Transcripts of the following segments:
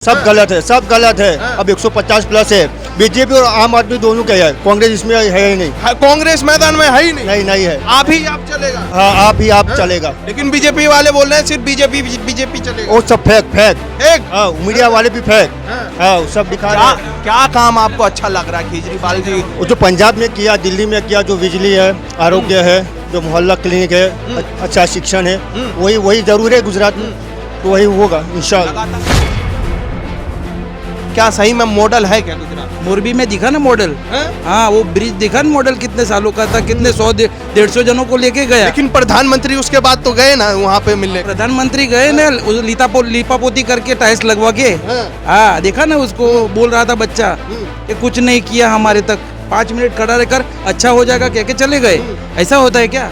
सब गलत है, सब गलत है। अब 150 प्लस है। बीजेपी और आम आदमी दोनों के है, कांग्रेस इसमें है ही नहीं। कांग्रेस मैदान में है ही नहीं। नहीं है। आप चलेगा। हाँ, आप चलेगा। लेकिन बीजेपी वाले बोल रहे हैं सिर्फ बीजेपी चलेगा। वो सब फेक। एक मीडिया वाले भी फेक। हाँ, सब दिखा रहे हैं। क्या काम आपको अच्छा लग रहा है केजरीवाल जी? वो जो पंजाब में किया, दिल्ली में किया, जो बिजली है, आरोग्य है, जो मोहल्ला क्लिनिक है, अच्छा शिक्षण है, वही जरूर है गुजरात में, तो वही होगा इंशाल्लाह। क्या सही में मॉडल है क्या गुजरात? मोरबी में दिखा ना मॉडल। हाँ, वो ब्रिज दिखा ना मॉडल, कितने सालों का था, कितने 100-150 जनों को लेके गया। लेकिन प्रधानमंत्री उसके बाद तो गए ना वहाँ पे मिलने। प्रधानमंत्री गए ना, लिपापोती करके टाइल्स लगवा के। हाँ, देखा ना, उसको बोल रहा था बच्चा कि कुछ नहीं किया हमारे तक, 5 मिनट खड़ा रहकर अच्छा हो जाएगा कह के चले गए। ऐसा होता है क्या?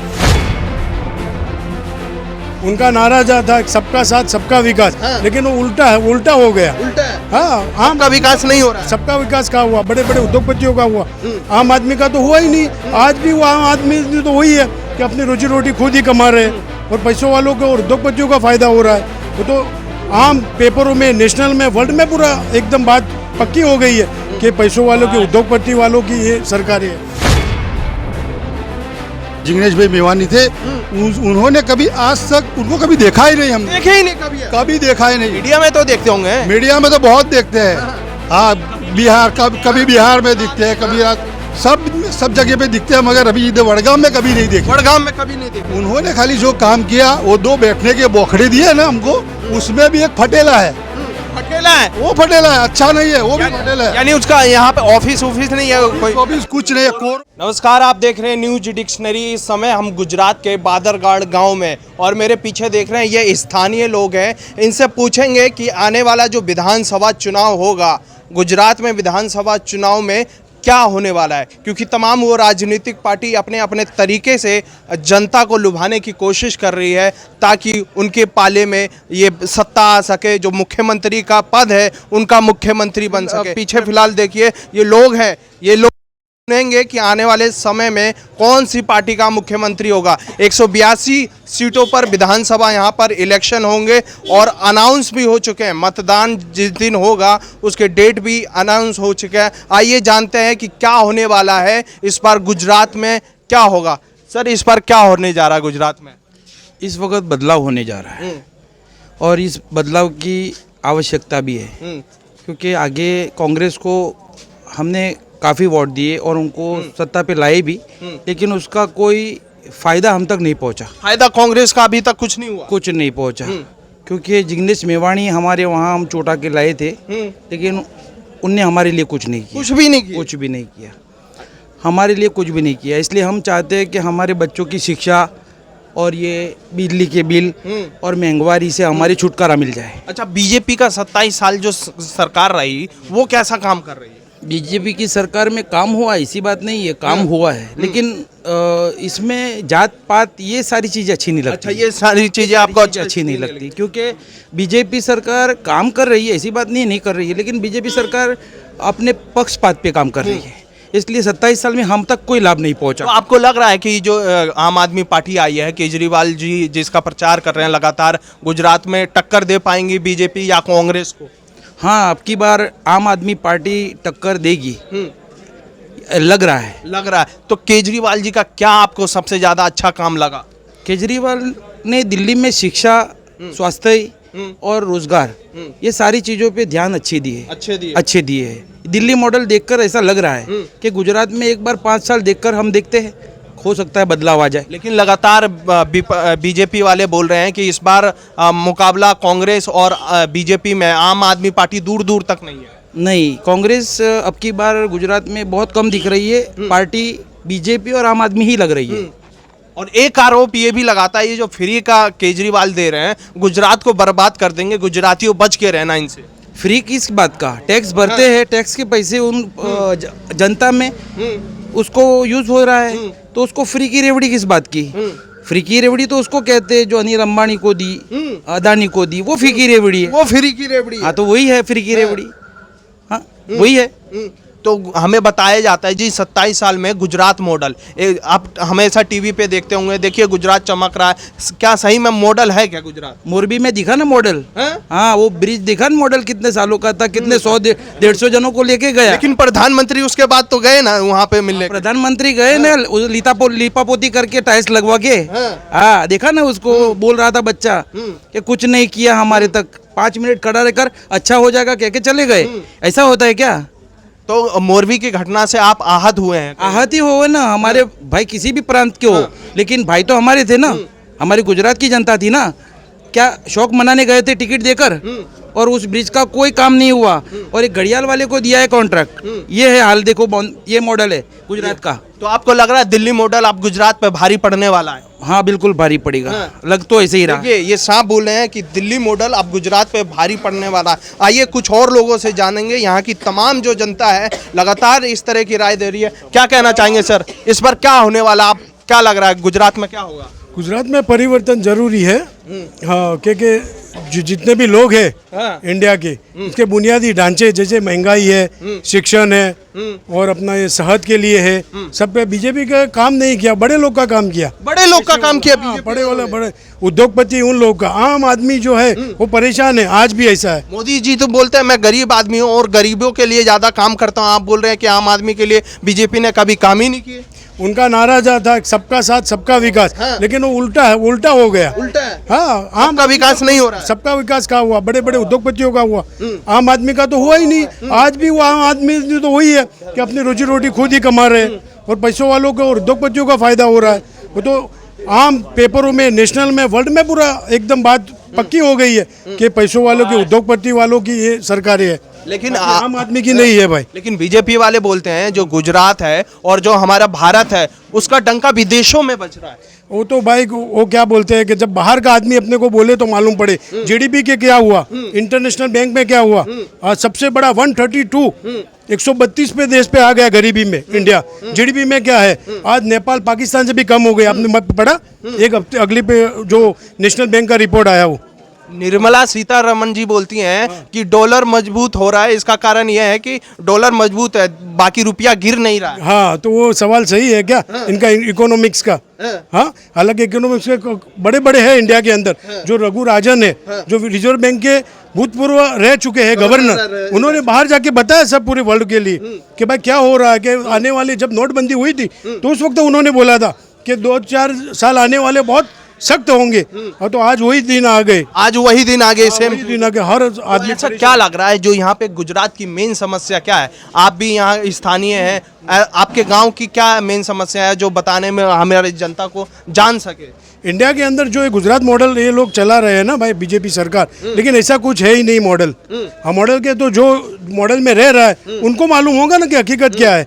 उनका नारा जा था सबका साथ सबका विकास, लेकिन वो उल्टा हो गया। उल्टा है। हाँ, आम का विकास नहीं हो रहा है। सबका विकास का हुआ, बड़े बड़े उद्योगपतियों का हुआ, आम आदमी का तो हुआ ही नहीं। आज भी वो आम आदमी तो वही है कि अपनी रोजी रोटी खुद ही कमा रहे हैं और पैसों वालों को और उद्योगपतियों का फायदा हो रहा है। वो तो आम पेपरों में, नेशनल में, वर्ल्ड में पूरा एकदम बात पक्की हो गई है कि पैसों वालों की, उद्योगपति वालों की ये सरकार है। जिग्नेश भाई मेवानी थे, उन्होंने कभी आज तक उनको कभी देखा ही नहीं, हमने देखे ही नहीं कभी देखा ही नहीं। मीडिया में तो देखते होंगे। मीडिया में तो बहुत देखते हैं। हाँ, बिहार कभी बिहार में दिखते हैं, कभी सब जगह पे दिखते हैं, मगर अभी इधर वडगांव में कभी नहीं देखे। वडगांव में कभी नहीं देखे। उन्होंने खाली जो काम किया, वो 2 बैठने के बोखड़े दिए ना हमको, उसमें भी एक फटेला है। फटेला है वो फटेला है, अच्छा नहीं है, वो भी फटेला है। यानी उसका यहाँ पे ऑफिस नहीं है कोई? ऑफिस कुछ नहीं है। नमस्कार, आप देख रहे हैं न्यूज डिक्शनरी। इस समय हम गुजरात के बादरगाड़ गांव में, और मेरे पीछे देख रहे हैं ये स्थानीय लोग हैं। इनसे पूछेंगे कि आने वाला जो विधानसभा चुनाव होगा गुजरात में, विधानसभा चुनाव में क्या होने वाला है, क्योंकि तमाम वो राजनीतिक पार्टी अपने अपने तरीके से जनता को लुभाने की कोशिश कर रही है ताकि उनके पाले में ये सत्ता आ सके, जो मुख्यमंत्री का पद है उनका मुख्यमंत्री बन सके। पीछे फिलहाल देखिए ये लोग हैं, ये लोग सुनेंगे कि आने वाले समय में कौन सी पार्टी का मुख्यमंत्री होगा। 182 सीटों पर विधानसभा यहाँ पर इलेक्शन होंगे और अनाउंस भी हो चुके हैं। मतदान जिस दिन होगा उसके डेट भी अनाउंस हो चुके हैं। आइए जानते हैं कि क्या होने वाला है इस बार गुजरात में, क्या होगा। सर, इस बार क्या होने जा रहा है गुजरात में? इस वक्त बदलाव होने जा रहा है और इस बदलाव की आवश्यकता भी है, क्योंकि आगे कांग्रेस को हमने काफ़ी वोट दिए और उनको सत्ता पे लाए भी, लेकिन उसका कोई फायदा हम तक नहीं पहुंचा। फायदा कांग्रेस का अभी तक कुछ नहीं हुआ? कुछ नहीं पहुंचा, क्योंकि जिग्नेश मेवानी हमारे वहाँ हम चोटा के लाए थे, लेकिन उनने हमारे लिए कुछ नहीं किया। कुछ भी नहीं किया? कुछ भी नहीं किया, हमारे लिए कुछ भी नहीं किया। इसलिए हम चाहते हैं कि हमारे बच्चों की शिक्षा और ये बिजली के बिल और महंगाई से हमारी छुटकारा मिल जाए। अच्छा, बीजेपी का 27 साल जो सरकार रही वो कैसा काम कर रही है? बीजेपी की सरकार में काम हुआ, ऐसी बात नहीं है, काम हुआ है, लेकिन इसमें जात पात ये सारी चीज़ें अच्छी नहीं लगती। अच्छा, ये सारी चीज़ें आपको अच्छी नहीं लगती, क्योंकि बीजेपी सरकार काम कर रही है, ऐसी बात नहीं कर रही है, लेकिन बीजेपी सरकार अपने पक्षपात पे काम कर रही है, इसलिए 27 साल में हम तक कोई लाभ नहीं पहुंचा। तो आपको लग रहा है कि जो आम आदमी पार्टी आई है, केजरीवाल जी जिसका प्रचार कर रहे हैं लगातार, गुजरात में टक्कर दे पाएंगी बीजेपी या कांग्रेस को? हाँ, अब की बार आम आदमी पार्टी टक्कर देगी, लग रहा है। तो केजरीवाल जी का क्या आपको सबसे ज्यादा अच्छा काम लगा? केजरीवाल ने दिल्ली में शिक्षा, स्वास्थ्य और रोजगार, ये सारी चीज़ों पे ध्यान अच्छे दिए है। दिल्ली मॉडल देखकर ऐसा लग रहा है कि गुजरात में एक बार 5 साल देखकर हम देखते हैं, हो सकता है बदलाव आ जाए। लेकिन लगातार बीजेपी वाले बोल रहे हैं कि इस बार मुकाबला कांग्रेस और बीजेपी में, आम आदमी पार्टी दूर दूर तक नहीं है। नहीं, कांग्रेस अब की बार गुजरात में बहुत कम दिख रही है, पार्टी बीजेपी और आम आदमी ही लग रही है। और एक आरोप ये भी लगाता है, ये जो फ्री का केजरीवाल दे रहे हैं गुजरात को बर्बाद कर देंगे, गुजरातियों बच के रहना इनसे। फ्री किस बात का? टैक्स भरते हैं, टैक्स के पैसे उन जनता में उसको यूज हो रहा है, तो उसको फ्री की रेवड़ी किस बात की? फ्री की रेवड़ी तो उसको कहते हैं जो अनिल अंबानी को दी, अदानी को दी, वो फ्री की रेवड़ी है। वो फ्री की रेवड़ी। हाँ, तो वही है फ्री की रेवड़ी। हाँ, वही है। तो हमें बताया जाता है जी 27 साल में गुजरात मॉडल, आप हमेशा टीवी पे देखते होंगे, देखिए गुजरात चमक रहा है, क्या सही में मॉडल है क्या गुजरात? मोरबी में दिखा ना मॉडल। हैं? हाँ, वो ब्रिज दिखा ना मॉडल, कितने सालों का था, कितने 100-150 जनों को लेके गया। लेकिन प्रधानमंत्री उसके बाद तो गए ना वहाँ पे मिलने। प्रधानमंत्री गए ना, लिपापोती करके टाइल्स लगवा के। हाँ, देखा ना, उसको बोल रहा था बच्चा कि कुछ नहीं किया हमारे तक, 5 मिनट खड़ा रहकर अच्छा हो जाएगा कह के चले गए। ऐसा होता है क्या? तो मोरबी की घटना से आप आहत हुए हैं? आहत ही हो ना, हमारे भाई किसी भी प्रांत के हो, लेकिन भाई तो हमारे थे ना, हमारी गुजरात की जनता थी ना। क्या शौक मनाने गए थे टिकट देकर, और उस ब्रिज का कोई काम नहीं हुआ, और एक घड़ियाल वाले को दिया है कॉन्ट्रैक्ट। ये है हाल, देखो ये मॉडल है गुजरात का। तो आपको लग रहा है दिल्ली मॉडल आप गुजरात पे भारी पड़ने वाला है? हाँ, बिल्कुल भारी पड़ेगा। लग तो ऐसे ही रहा। देखिए ये साहब बोल रहे हैं कि दिल्ली मॉडल अब गुजरात पे भारी पड़ने वाला है। आइए कुछ और लोगों से जानेंगे, यहाँ की तमाम जो जनता है लगातार इस तरह की राय दे रही है। क्या कहना चाहेंगे सर, इस बार क्या होने वाला, आप क्या लग रहा है गुजरात में क्या होगा? गुजरात में परिवर्तन जरूरी है। हाँ, क्योंकि जितने भी लोग हैं इंडिया के, इसके बुनियादी ढांचे जैसे महंगाई है, शिक्षण है, और अपना ये सेहत के लिए है, सब पे बीजेपी का काम नहीं किया, बड़े लोग का काम किया। बड़े लोग का काम किया हाँ, बीजेपी बड़े वाले बड़े उद्योगपति उन लोग का, आम आदमी जो है वो परेशान है, आज भी ऐसा है। मोदी जी तो बोलते हैं मैं गरीब आदमी हूँ और गरीबों के लिए ज्यादा काम करता हूँ, आप बोल रहे हैं कि आम आदमी के लिए बीजेपी ने कभी काम ही नहीं किए। उनका नारा जो था सबका साथ सबका विकास, लेकिन वो उल्टा है, उल्टा हो गया। उल्टा है। हाँ, आम का विकास नहीं हो रहा है। सबका विकास का हुआ, बड़े बड़े उद्योगपतियों का हुआ, आम आदमी का तो हुआ ही नहीं। आज भी वो आम आदमी तो वही है कि अपनी रोजी रोटी खुद ही कमा रहे हैं, और पैसों वालों को और उद्योगपतियों का फायदा हो रहा है। वो तो आम पेपरों में, नेशनल में, वर्ल्ड में पूरा एकदम बात पक्की हो गई है कि पैसों वालों की, उद्योगपति वालों की ये सरकारें है, लेकिन आम आदमी की नहीं है भाई। लेकिन बीजेपी वाले बोलते हैं जो गुजरात है और जो हमारा भारत है उसका डंका विदेशों में बज रहा है। वो तो भाई वो क्या बोलते हैं कि जब बाहर का आदमी अपने को बोले तो मालूम पड़े। जीडीपी के क्या हुआ, इंटरनेशनल बैंक में क्या हुआ, आज सबसे बड़ा 132 पे देश पे आ गया गरीबी में इंडिया। जीडीपी में क्या है, आज नेपाल पाकिस्तान से भी कम हो गया। आपने पढ़ा एक हफ्ते अगली पे जो नेशनल बैंक का रिपोर्ट आया, वो निर्मला सीतारमण जी बोलती हैं कि डॉलर मजबूत हो रहा है, इसका कारण यह है कि डॉलर मजबूत है, बाकी रुपया गिर नहीं रहा है। हाँ, तो वो सवाल सही है क्या इनका इकोनॉमिक्स का? हाँ, हालांकि इकोनॉमिक्स के बड़े बड़े हैं इंडिया के अंदर। जो रघु राजन है, जो रिजर्व बैंक के भूतपूर्व रह चुके हैं गवर्नर, उन्होंने बाहर जाके बताया सब पूरे वर्ल्ड के लिए कि भाई क्या हो रहा है, कि आने वाले जब नोटबंदी हुई थी तो उस वक्त उन्होंने बोला था कि 2-4 साल आने वाले बहुत सख्त होंगे, और तो आज वही दिन आ गए। आज वही दिन आ गए, सेम दिन आ गए, हर आदमी। अच्छा, क्या लग रहा है जो यहाँ पे गुजरात की मेन समस्या क्या है? आप भी यहाँ स्थानीय हैं, आपके गांव की क्या मेन समस्या है जो बताने में हमारी जनता को जान सके? इंडिया के अंदर जो है गुजरात मॉडल ये लोग चला रहे हैं ना भाई, बीजेपी सरकार, लेकिन ऐसा कुछ है ही नहीं मॉडल। हाँ, मॉडल के तो जो मॉडल में रह रहा है उनको मालूम होगा ना कि हकीकत क्या है।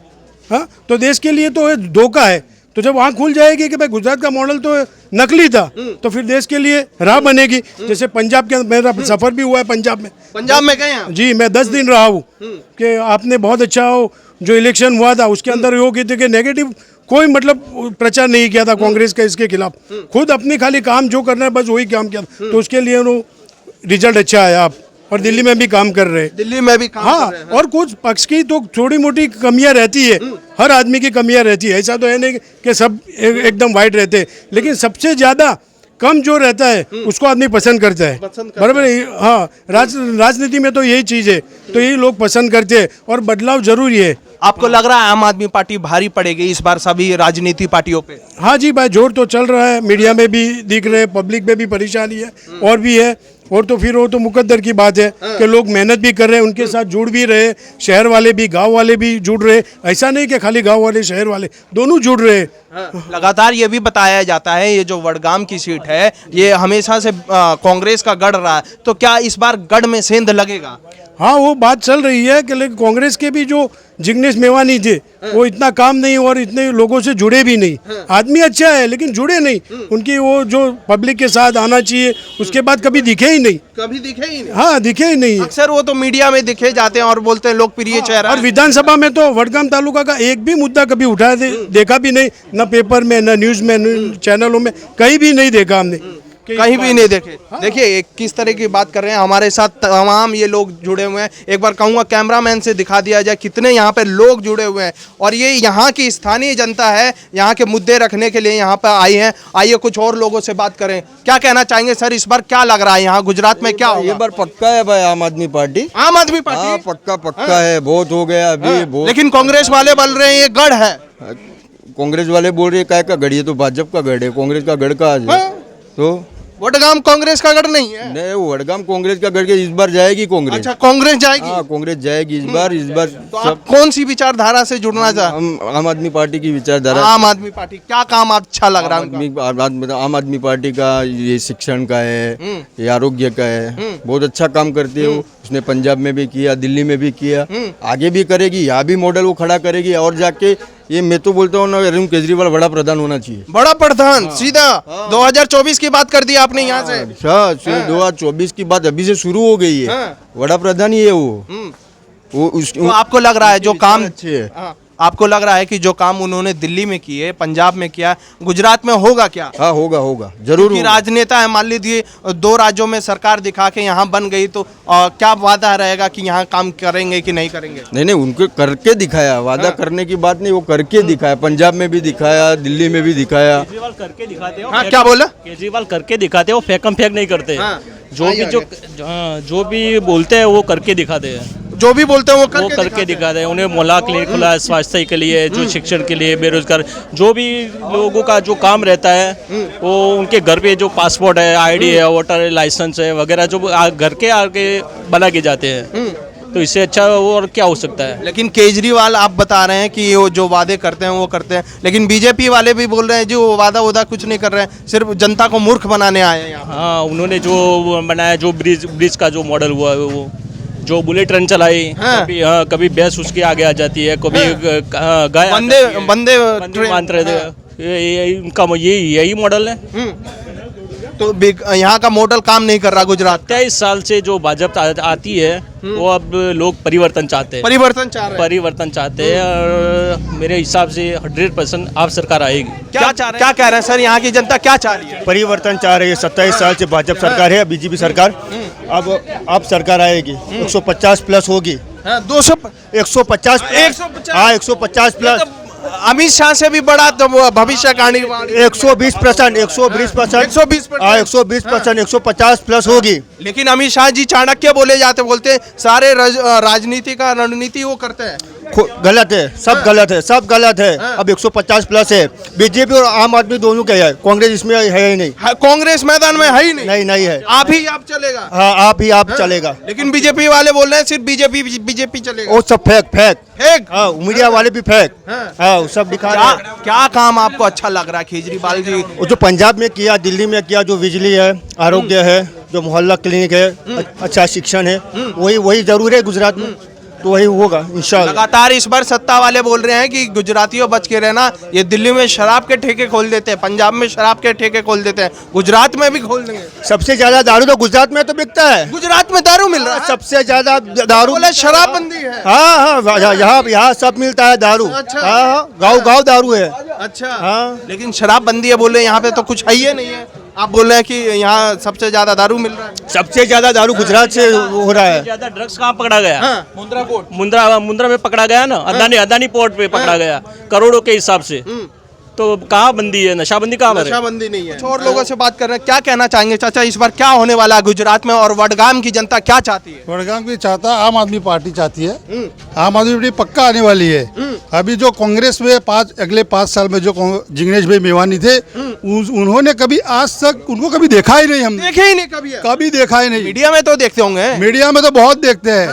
हाँ, तो देश के लिए तो धोखा है। तो जब वहाँ खुल जाएगी कि भाई गुजरात का मॉडल तो नकली था, तो फिर देश के लिए राह बनेगी। जैसे पंजाब के मेरा सफर भी हुआ है पंजाब में। पंजाब में गए हैं जी, मैं 10 दिन रहा हूँ। कि आपने बहुत अच्छा हो, जो इलेक्शन हुआ था उसके अंदर वो कहते कि नेगेटिव कोई मतलब प्रचार नहीं किया था कांग्रेस का इसके खिलाफ, खुद अपनी खाली काम जो करना है बस वही काम किया, तो उसके लिए रिजल्ट अच्छा आया। आप और दिल्ली में भी काम कर रहे हैं। दिल्ली में भी काम हाँ, कर रहे हैं। और कुछ पक्ष की तो थोड़ी मोटी कमियां रहती है, हर आदमी की कमियां रहती है। ऐसा तो है नहीं कि सब एकदम वाइट रहते हैं, लेकिन सबसे ज्यादा कम जो रहता है उसको आदमी पसंद करता है। बराबर है। हाँ, राजनीति में तो यही चीज है, तो यही लोग पसंद करते हैं, और बदलाव जरूरी है। आपको लग रहा है आम आदमी पार्टी भारी पड़ेगी इस बार सभी राजनीति पार्टियों पे? हाँ जी भाई, जोर तो चल रहा है, मीडिया में भी दिख रहे हैं, पब्लिक में भी परेशानी है और भी है। और तो फिर वो तो मुकद्दर की बात है कि लोग मेहनत भी कर रहे हैं, उनके साथ जुड़ भी रहे, शहर वाले भी गांव वाले भी जुड़ रहे। ऐसा नहीं कि खाली गांव वाले शहर वाले दोनों जुड़ रहे हैं। लगातार ये भी बताया जाता है ये जो वडगाम की सीट है ये हमेशा से कांग्रेस का गढ़ रहा है, तो क्या इस बार गढ़ में सेंध लगेगा? हाँ, वो बात चल रही है कि लेकिन कांग्रेस के भी जो जिग्नेश मेवानी थे वो इतना काम नहीं और इतने लोगों से जुड़े भी नहीं। आदमी अच्छा है लेकिन जुड़े नहीं, उनकी वो जो पब्लिक के साथ आना चाहिए उसके बाद कभी दिखे ही नहीं। कभी दिखे ही नहीं। हाँ, दिखे ही नहीं। अक्सर वो तो मीडिया में दिखे जाते हैं और बोलते हैं लोकप्रिय चेहरा। और विधानसभा में तो वडगाम तालुका का एक भी मुद्दा कभी उठाया देखा भी नहीं, न पेपर में, न न्यूज में, न चैनलों में, कहीं भी नहीं देखा हमने। कहीं भी नहीं देखे। देखिए एक किस तरह की बात कर रहे हैं, हमारे साथ तमाम ये लोग जुड़े हुए हैं। एक बार कहूँगा कैमरामैन से दिखा दिया जाए कितने यहाँ पे लोग जुड़े हुए हैं, और ये यहाँ की स्थानीय जनता है, यहाँ के मुद्दे रखने के लिए यहाँ पर आई है। आइए कुछ और लोगों से बात करें, क्या कहना चाहेंगे सर, इस बार क्या लग रहा है यहाँ गुजरात में क्या ये होगा? बार पक्का है भाई आम आदमी पार्टी। आम आदमी हाँ पार्टी, पक्का पक्का है, बहुत हो गया अभी बहुत। लेकिन कांग्रेस वाले बोल रहे हैं ये गढ़ है। कांग्रेस वाले बोल रहे हैं काय का गढ़, ये तो भाजपा का गढ़ है, कांग्रेस का गढ़ का आज है। तो वडगाम कांग्रेस का गढ़ नहीं है। नहीं वो वडगाम कांग्रेस का गढ़ के इस बार जाएगी कांग्रेस। अच्छा कांग्रेस जाएगी। हाँ कांग्रेस जाएगी इस बार तो आप कौन सी विचारधारा से जुड़ना चाहते? हम आम आदमी पार्टी की विचारधारा। आम आदमी पार्टी क्या काम अच्छा लग रहा है उनका? आम आदमी पार्टी का ये शिक्षण का है, ये आरोग्य का है, बहुत अच्छा काम करती है वो। उसने पंजाब में भी किया, दिल्ली में भी किया, आगे भी करेगी, यहाँ भी मॉडल वो खड़ा करेगी। और जाके ये मैं तो बोलता हूँ ना, अरविंद केजरीवाल बड़ा प्रधान होना चाहिए। बड़ा प्रधान सीधा 2024 की बात कर दी आपने यहाँ से। अच्छा 2024 की बात अभी से शुरू हो गई है, बड़ा प्रधान ही है वो तो आपको लग रहा है जो काम अच्छे है। हाँ, आपको लग रहा है कि जो काम उन्होंने दिल्ली में किए, पंजाब में किया, गुजरात में होगा क्या? हाँ होगा होगा जरूर क्योंकि होगा। राजनेता है, मान लीजिए 2 राज्यों में सरकार दिखा के यहाँ बन गई तो क्या वादा रहेगा कि यहाँ काम करेंगे कि नहीं करेंगे? नहीं उनको करके दिखाया, वादा करने की बात नहीं, वो करके दिखाया। पंजाब में भी दिखाया, दिल्ली में भी दिखाया। केजरीवाल करके दिखाते हो। हाँ क्या बोला? केजरीवाल करके दिखाते हो, फेकम फेक नहीं करते। हाँ। जो भी बोलते हैं वो करके दिखाते हैं। जो भी बोलते हैं वो वो करके दिखाते हैं। उन्हें मोहल्ला क्लिनिक खुला है स्वास्थ्य के लिए, जो शिक्षण के लिए, बेरोजगार जो भी लोगों का जो काम रहता है वो उनके घर पे जो पासपोर्ट है, आईडी है, वोटर लाइसेंस है वगैरह जो घर के आके बना के जाते हैं। तो इससे अच्छा और क्या हो सकता है? लेकिन केजरीवाल आप बता रहे हैं कि वो जो वादे करते हैं वो करते हैं, लेकिन बीजेपी वाले भी बोल रहे हैं जो वादा कुछ नहीं कर रहे हैं, सिर्फ जनता को मूर्ख बनाने आए हैं यहाँ। हाँ, उन्होंने जो बनाया, जो ब्रिज का जो मॉडल हुआ है, वो जो बुलेट ट्रेन चलाई, कभी भैंस उसके आगे आ जाती है, कभी गाय बंदे मान रहे थे। इनका यही मॉडल है। तो यहाँ का मॉडल काम नहीं कर रहा गुजरात। 23 साल से जो भाजपा आती है वो अब लोग परिवर्तन चाहते हैं। परिवर्तन चाहते हैं और मेरे हिसाब से 100% आप सरकार आएगी। क्या कह रहे हैं सर, यहाँ की जनता क्या चाह रही है? परिवर्तन चाह रही है। 27 साल से भाजपा सरकार है, बीजेपी सरकार। अब सरकार आएगी, 150 प्लस होगी। 150 हाँ 150 प्लस। अमित शाह से भी बड़ा तो भविष्यवाणी 120%, 150 प्लस होगी। लेकिन अमित शाह जी चाणक्य बोलते सारे राजनीति का रणनीति वो करते हैं। गलत है, सब गलत है, सब गलत है। अब 150 प्लस है। बीजेपी और आम आदमी दोनों के है, कांग्रेस इसमें है ही नहीं। कांग्रेस मैदान में है ही नहीं है। आप चलेगा। हाँ आप चलेगा। लेकिन बीजेपी वाले बोल रहे हैं सिर्फ बीजेपी चलेगा। वो सब फेक। हाँ मीडिया वाले भी फेक। हाँ सब दिखा रहे हैं। क्या काम आपको अच्छा लग रहा है केजरीवाल जी? वो जो पंजाब में किया, दिल्ली में किया, जो बिजली है, आरोग्य है, जो मोहल्ला क्लिनिक है, अच्छा शिक्षण है, वही जरूर है गुजरात में। तो वही होगा इंशाल्लाह। लगातार इस बार सत्ता वाले बोल रहे हैं कि गुजरातियों बच के रहना, ये दिल्ली में शराब के ठेके खोल देते हैं, पंजाब में शराब के ठेके खोल देते हैं, गुजरात में भी खोल देंगे। सबसे ज्यादा दारू तो गुजरात में तो बिकता है। गुजरात में दारू मिल रहा है? सबसे ज्यादा दारू शराबबंदी है। हाँ यहाँ सब मिलता है दारू। हाँ गाँव दारू है। अच्छा हाँ। लेकिन शराबबंदी है बोल रहे हैं, यहाँ पे तो कुछ है ही नहीं है। आप बोल रहे हैं कि यहाँ सबसे ज्यादा दारू मिल रहा है। सबसे ज्यादा दारू गुजरात से हो रहा है। ज्यादा ड्रग्स कहाँ पकड़ा गया? हाँ। मुंद्रा में पकड़ा गया ना, अदानी पोर्ट पे पकड़ा गया करोड़ों के हिसाब से। तो कहाँ बंदी है? नशाबंदी कहाँ है? नशाबंदी नहीं है। कुछ और लोगों से बात कर रहे हैं, क्या कहना चाहेंगे चाचा, इस बार क्या होने वाला है गुजरात में और वडगाम की जनता क्या चाहती है? वडगाम की चाहता आम आदमी पार्टी चाहती है। आम आदमी पार्टी पक्का आने वाली है। अभी जो कांग्रेस में अगले 5 साल में जो जिग्नेश भाई मेवानी थे, उन्होंने कभी आज तक उनको कभी देखा ही नहीं। हमने देखे ही नहीं कभी देखा ही नहीं। मीडिया में तो देखते होंगे। मीडिया में तो बहुत देखते हैं।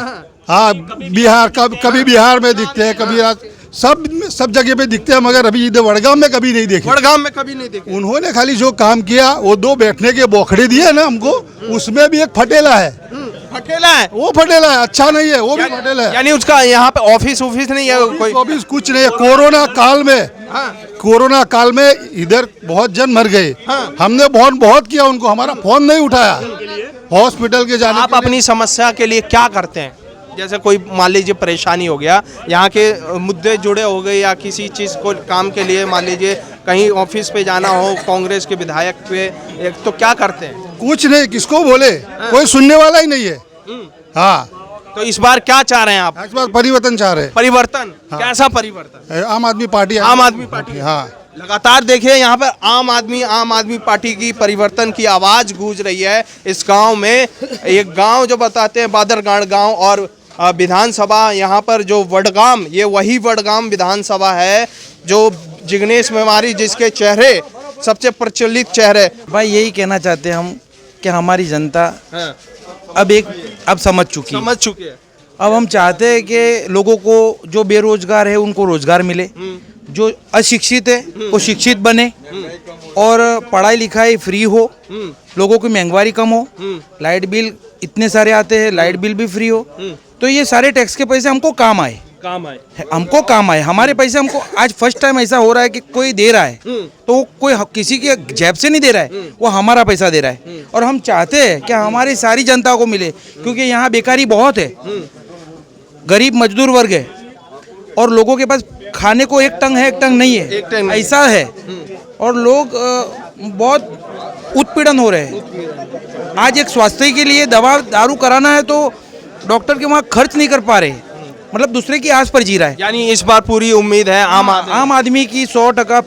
हाँ बिहार कभी बिहार में दिखते हैं, कभी सब जगह पे दिखते हैं, मगर अभी इधर वडगाम में कभी नहीं देखे। वडगाम में कभी नहीं देखे। उन्होंने खाली जो काम किया, वो 2 बैठने के बोखड़े दिए ना हमको, उसमें भी एक फटेला है। फटेला है? वो फटेला है, अच्छा नहीं है, वो भी फटेला है। यानी उसका यहाँ पे ऑफिस नहीं है कोई? ऑफिस कुछ नहीं है। कोरोना काल में इधर बहुत जन मर गए। हमने बहुत किया उनको, हमारा फोन नहीं उठाया हॉस्पिटल के जाने। आप अपनी समस्या के लिए क्या करते हैं? जैसे कोई मान लीजिए परेशानी हो गया, यहाँ के मुद्दे जुड़े हो गए या किसी चीज़ को काम के लिए मान लीजिए कहीं ऑफिस पे जाना हो कांग्रेस के विधायक पे एक तो क्या करते हैं? कुछ नहीं, किसको बोले, कोई सुनने वाला ही नहीं है। हाँ, तो इस बार क्या चाह रहे हैं आप? इस बार परिवर्तन चाह रहे परिवर्तन, कैसा परिवर्तन? हैं। आम आदमी पार्टी आम आदमी पार्टी। हाँ, लगातार देखिए यहाँ पर आम आदमी पार्टी की परिवर्तन की आवाज गूंज रही है इस गांव में। एक गांव जो बताते हैं बादरगाड़ गांव, और विधानसभा यहाँ पर जो वडगाम, ये वही वडगाम विधानसभा है जो जिग्नेश मेवारी जिसके चेहरे सबसे प्रचलित चेहरे। भाई यही कहना चाहते हैं हम कि हमारी जनता अब समझ चुकी है। समझ चुके हैं। अब हम चाहते हैं कि लोगों को, जो बेरोजगार है उनको रोजगार मिले, जो अशिक्षित है वो शिक्षित बने, और पढ़ाई लिखाई फ्री हो, लोगों की महंगाई कम हो, लाइट बिल इतने सारे आते हैं, लाइट बिल भी फ्री हो, तो ये सारे टैक्स के पैसे हमको काम आए, हमको काम आए, हमारे पैसे हमको। आज फर्स्ट टाइम ऐसा हो रहा है कि कोई दे रहा है तो वो कोई किसी के जेब से नहीं दे रहा है, वो हमारा पैसा दे रहा है, और हम चाहते हैं कि हमारी सारी जनता को मिले, क्योंकि यहाँ बेकारी बहुत है, गरीब मजदूर वर्ग है, और लोगों के पास खाने को एक टंग है, एक टंग नहीं है, ऐसा है, और लोग बहुत उत्पीड़न हो रहे हैं। आज एक स्वास्थ्य के लिए दवा दारू कराना है तो डॉक्टर के वहाँ खर्च नहीं कर पा रहे, मतलब दूसरे की आस पर जी रहा है। यानी इस बार पूरी उम्मीद है आम आदमी की 100%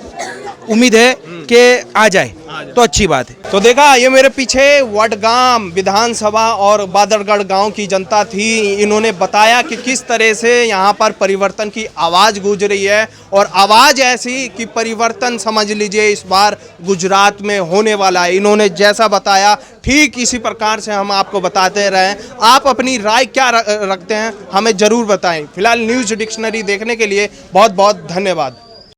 उम्मीद है कि आ जाए तो अच्छी बात है। तो देखा, ये मेरे पीछे वडगाम विधानसभा और बादरगढ़ गांव की जनता थी। इन्होंने बताया कि किस तरह से यहाँ पर परिवर्तन की आवाज़ गूंज रही है, और आवाज़ ऐसी कि परिवर्तन समझ लीजिए इस बार गुजरात में होने वाला है। इन्होंने जैसा बताया ठीक इसी प्रकार से हम आपको बताते रहें। आप अपनी राय क्या रखते हैं हमें ज़रूर बताएं। फिलहाल न्यूज़ डिक्शनरी देखने के लिए बहुत बहुत धन्यवाद।